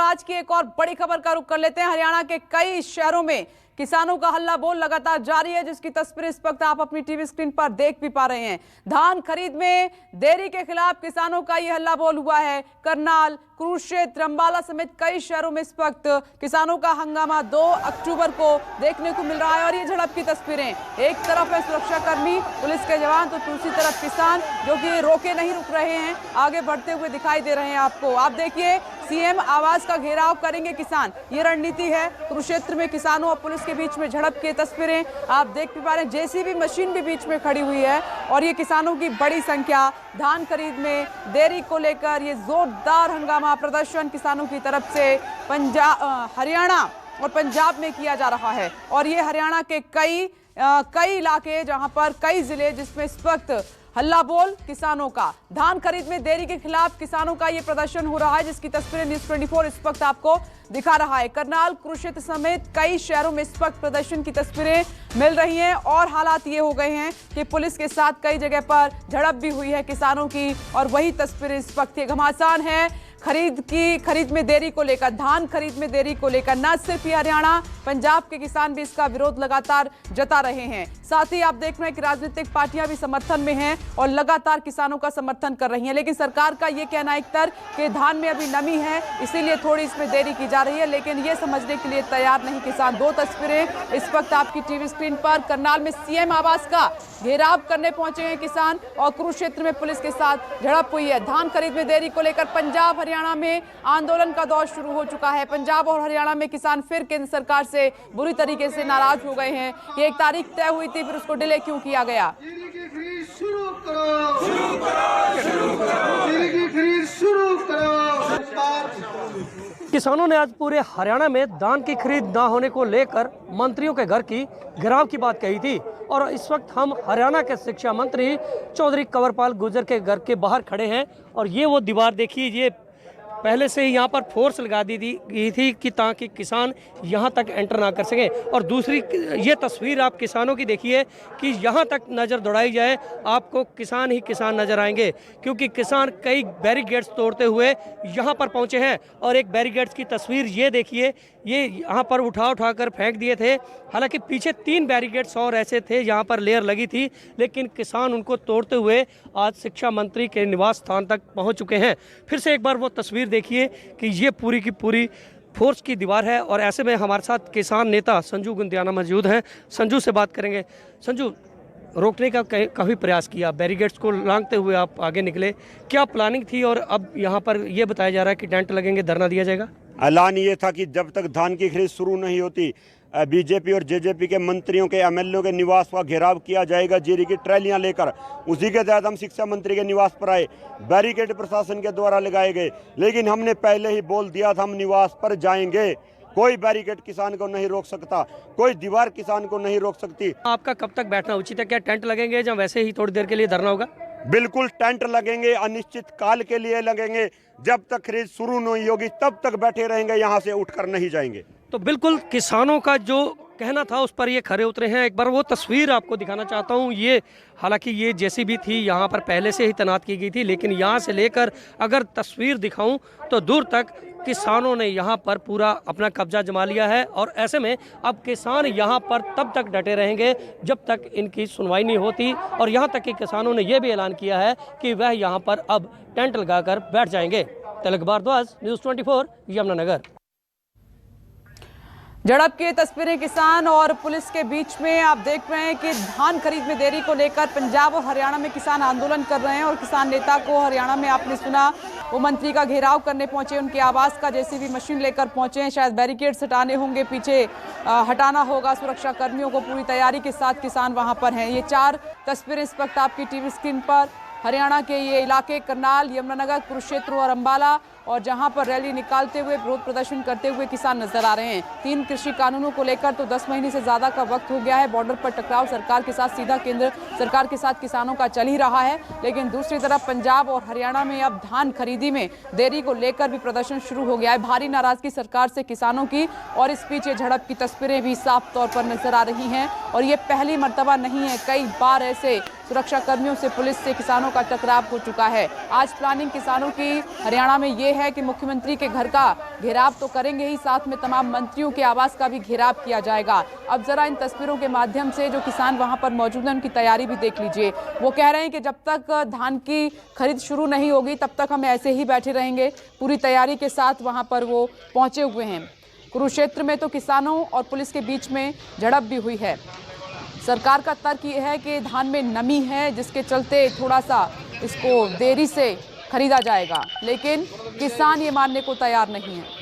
आज की एक और बड़ी खबर का रुख कर लेते हैं। हरियाणा के कई शहरों में किसानों का हल्ला बोल लगातार जारी है, जिसकी तस्वीर इस वक्त आप अपनी टीवी स्क्रीन पर देख भी पा रहे हैं। धान खरीद में देरी के खिलाफ किसानों का यह हल्ला बोल हुआ है। करनाल, कुरुक्षेत्र, अंबाला समेत कई शहरों में इस वक्त किसानों का हंगामा 2 अक्टूबर को देखने को मिल रहा है। और ये झड़प की तस्वीरें, एक तरफ है सुरक्षाकर्मी, पुलिस के जवान, तो दूसरी तरफ किसान जो कि रोके नहीं रुक रहे हैं, आगे बढ़ते हुए दिखाई दे रहे हैं आपको। आप देखिए, सीएम आवास का घेराव करेंगे किसान, ये रणनीति है। कुरुक्षेत्र में किसानों और पुलिस के बीच में झड़प की तस्वीरें आप देख भी पा रहे हैं। जेसीबी मशीन भी बीच में खड़ी हुई है और ये किसानों की बड़ी संख्या धान खरीद में देरी को लेकर ये जोरदार हंगामा प्रदर्शन किसानों की तरफ से हरियाणा और पंजाब में किया जा रहा है। और ये हरियाणा के कई इलाके, जहां पर कई जिले जिसमें इस वक्त हल्ला बोल किसानों का, धान खरीद में देरी के खिलाफ किसानों का ये प्रदर्शन हो रहा है, जिसकी तस्वीरें न्यूज़ 24 इस वक्त आपको दिखा रहा है। करनाल, कुरुक्षेत्र समेत कई शहरों में इस वक्त प्रदर्शन की तस्वीरें मिल रही हैं और हालात ये हो गए हैं कि पुलिस के साथ कई जगह पर झड़प भी हुई है किसानों की। और वही तस्वीरें इस वक्त घमासान है खरीद में देरी को लेकर, धान खरीद में देरी को लेकर। न सिर्फ ये हरियाणा, पंजाब के किसान भी इसका विरोध लगातार जता रहे हैं। साथ ही आप देख रहे हैं कि राजनीतिक पार्टियां भी समर्थन में हैं और लगातार किसानों का समर्थन कर रही हैं। लेकिन सरकार का ये कहना है एक कि धान में अभी नमी है, इसीलिए थोड़ी इसमें देरी की जा रही है, लेकिन ये समझने के लिए तैयार नहीं किसान। 2 तस्वीरें इस वक्त आपकी टीवी स्क्रीन पर। करनाल में सीएम आवास का घेराव करने पहुंचे हैं किसान और कुरुक्षेत्र में पुलिस के साथ झड़प हुई है। धान खरीद में देरी को लेकर पंजाब, हरियाणा में आंदोलन का दौर शुरू हो चुका है। पंजाब और हरियाणा में किसान फिर केंद्र सरकार से बुरी तरीके से नाराज हो गए हैं। ये एक तारीख तय हुई थी, फिर उसको डिले क्यों किया गया? किसानों ने आज पूरे हरियाणा में धान की खरीद ना होने को लेकर मंत्रियों के घर की घेराव की बात कही थी। और इस वक्त हम हरियाणा के शिक्षा मंत्री चौधरी कंवरपाल गुर्जर के घर के बाहर खड़े हैं और ये वो दीवार देखिए, ये पहले से ही यहाँ पर फोर्स लगा दी गई थी कि ताकि किसान यहाँ तक एंटर ना कर सकें। और दूसरी ये तस्वीर आप किसानों की देखिए कि यहाँ तक नज़र दौड़ाई जाए, आपको किसान ही किसान नज़र आएंगे, क्योंकि किसान कई बैरिकेड्स तोड़ते हुए यहाँ पर पहुँचे हैं। और एक बैरिकेड्स की तस्वीर ये देखिए, ये यहाँ पर उठा कर फेंक दिए थे। हालांकि पीछे 3 बैरिकेड्स और ऐसे थे यहाँ पर लेयर लगी थी, लेकिन किसान उनको तोड़ते हुए आज शिक्षा मंत्री के निवास स्थान तक पहुँच चुके हैं। फिर से एक बार वो तस्वीर देखिए कि ये पूरी की पूरी फोर्स की दीवार है। और ऐसे में हमारे साथ किसान नेता संजू गुंदियाना मौजूद हैं। संजू से बात करेंगे। संजू, रोकने का काफ़ी प्रयास किया, बैरिकेड्स को लांघते हुए आप आगे निकले, क्या प्लानिंग थी? और अब यहाँ पर यह बताया जा रहा है कि टेंट लगेंगे, धरना दिया जाएगा। ऐलान ये था कि जब तक धान की खरीद शुरू नहीं होती, बीजेपी और जेजेपी के मंत्रियों के एमएलए के निवास का घेराव किया जाएगा जीरी की ट्रैलियां लेकर। उसी के तहत हम शिक्षा मंत्री के निवास पर आए, बैरिकेड प्रशासन के द्वारा लगाए गए, लेकिन हमने पहले ही बोल दिया था हम निवास पर जाएंगे। कोई बैरिकेड किसान को नहीं रोक सकता, कोई दीवार किसान को नहीं रोक सकती। आपका कब तक बैठना उचित है? क्या टेंट लगेंगे या वैसे ही थोड़ी देर के लिए धरना होगा? बिल्कुल टेंट लगेंगे, अनिश्चित काल के लिए लगेंगे। जब तक खरीद शुरू नहीं होगी तब तक बैठे रहेंगे, यहाँ से उठकर नहीं जाएंगे। तो बिल्कुल किसानों का जो कहना था उस पर ये खरे उतरे हैं। एक बार वो तस्वीर आपको दिखाना चाहता हूँ। ये हालांकि ये जेसीबी थी, यहाँ पर पहले से ही तैनात की गई थी, लेकिन यहाँ से लेकर अगर तस्वीर दिखाऊं तो दूर तक किसानों ने यहाँ पर पूरा अपना कब्जा जमा लिया है। और ऐसे में अब किसान यहाँ पर तब तक डटे रहेंगे जब तक इनकी सुनवाई नहीं होती। और यहाँ तक कि किसानों ने यह भी ऐलान किया है कि वह यहाँ पर अब टेंट लगाकर बैठ जाएंगे। तिलक भारद्वाज, न्यूज़ 24, यमुनानगर। झड़प की तस्वीरें किसान और पुलिस के बीच में आप देख रहे हैं कि धान खरीद में देरी को लेकर पंजाब और हरियाणा में किसान आंदोलन कर रहे हैं। और किसान नेता को हरियाणा में आपने सुना, वो मंत्री का घेराव करने पहुंचे, उनके आवास का जेसीबी मशीन लेकर पहुंचे हैं। शायद बैरिकेड्स हटाने होंगे, पीछे हटाना होगा सुरक्षा कर्मियों को। पूरी तैयारी के साथ किसान वहां पर हैं। ये 4 तस्वीरें इस वक्त आपकी टीवी स्क्रीन पर हरियाणा के ये इलाके करनाल, यमुनानगर, कुरुक्षेत्र और अंबाला, और जहां पर रैली निकालते हुए विरोध प्रदर्शन करते हुए किसान नजर आ रहे हैं। 3 कृषि कानूनों को लेकर तो 10 महीने से ज्यादा का वक्त हो गया है। बॉर्डर पर टकराव सरकार के साथ, सीधा केंद्र सरकार के साथ किसानों का चल ही रहा है। लेकिन दूसरी तरफ पंजाब और हरियाणा में अब धान खरीदी में देरी को लेकर भी प्रदर्शन शुरू हो गया है। भारी नाराजगी सरकार से किसानों की, और इस बीच झड़प की तस्वीरें भी साफ तौर पर नजर आ रही हैं। और ये पहली मर्तबा नहीं है, कई बार ऐसे सुरक्षा कर्मियों से, पुलिस से किसानों का टकराव हो चुका है। आज प्लानिंग किसानों की हरियाणा में ये है कि मुख्यमंत्री के घर का घेराव तो करेंगे ही, साथ में तमाम मंत्रियों के आवास का भी घेराव किया जाएगा। अब जरा इन तस्वीरों के माध्यम से जो किसान वहां पर मौजूद हैं उनकी तैयारी भी देख लीजिए। वो कह रहे हैं कि जब तक धान की खरीद शुरू नहीं होगी तब तक हम ऐसे ही बैठे रहेंगे। पूरी तैयारी के साथ वहां पर वो पहुंचे हुए हैं। कुरुक्षेत्र में तो किसानों और पुलिस के बीच में झड़प भी हुई है। सरकार का तर्क ये है कि धान में नमी है, जिसके चलते थोड़ा सा इसको देरी से खरीदा जाएगा, लेकिन किसान ये मानने को तैयार नहीं है।